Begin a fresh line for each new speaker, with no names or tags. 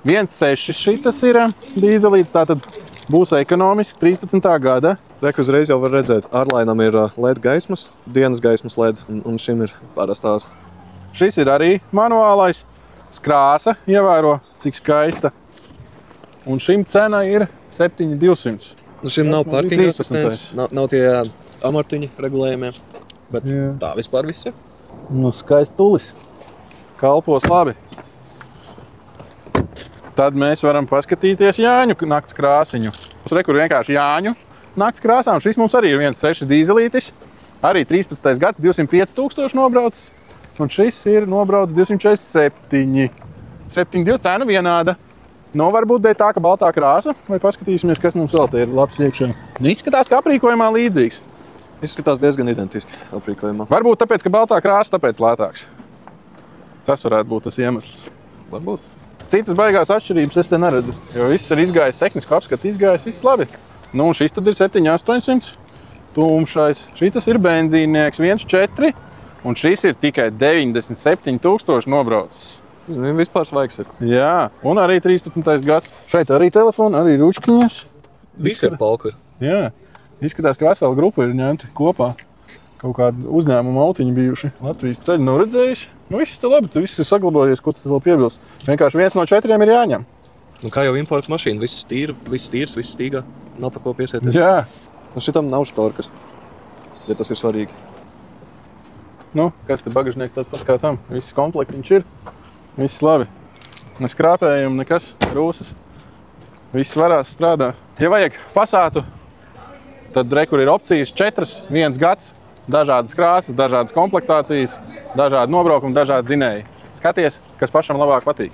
1.6 šitas ir dīzelīts, tātad būs ekonomiski 13. gada.
Reku uzreiz jau var redzēt, ārlainam ir LED gaismas, dienas gaismas LED, un šim ir parastās.
Šis ir arī manuālais. Krāsa, ievēro, cik skaista. Un šim cena ir 7.200.
Šim nav parkinga asistents, nav tie amortiņi regulējumie, bet tā vispār viss ir.
Nu, skaists tulis. Kalpos labi. Tad mēs varam paskatīties Jāņu nakts krāsiņu. Rekur vienkārši Jāņu nakts krāsā, un šis mums arī ir 1.6 dīzelītis. Arī 13. gads, 205 000 nobraucis. Un šis ir nobraucis 247. 7.2 cena vienāda. Nu, varbūt dēļ tā, ka baltā krāsa, vai paskatīsimies, kas mums vēl te ir labs iekšā. Nu, izskatās, ka aprīkojumā līdzīgs.
Izskatās diezgan identiski aprīkojumā.
Varbūt tāpēc, ka baltā krāsa, tāpēc lētāks. Tas varētu būt tas iemesls.
Varbūt.
Citas baigās atšķirības es te neredzu, jo viss ir izgājis, tehnisku apskatu izgājis, viss labi. Nu, un šis tad ir 7.800, tumšais. Šitas ir benzīnieks 1.4, un šis ir tikai 97 000 nobraucis.
Vispār svaigs ir.
Jā, un arī 13. gads. Šeit arī telefoni, arī ručkiņas.
Viss ir palku.
Jā, izskatās, ka vesela grupa ir ņemti kopā. Kaut kādi uzņēmuma autiņi bijuši. Latvijas ceļu nav redzējuši. Nu, viss te labi, tu viss ir saglabājies, ko tu vēl piebilst. Vienkārši 1 no 4 ir jāņem.
Nu, kā jau imports mašīna, viss tīrs, viss stīgā. Nav pa ko piesieties.
Jā.
Nu, šitam nav štorkas, ja tas ir svarīgi.
Nu, kas te bagažnieks tāds pat kā tam? Viss komplektiņš ir. Viss labi. Neskrāpējumi, nekas, rūsas. Viss varās strādā. Ja vajag pasātu, tad rekur ir opcijas 4, 1 gads, dažādas krāsas, dažādas komplektācijas, dažādi nobraukumi, dažādi dzinēji. Skaties, kas pašam labāk patīk.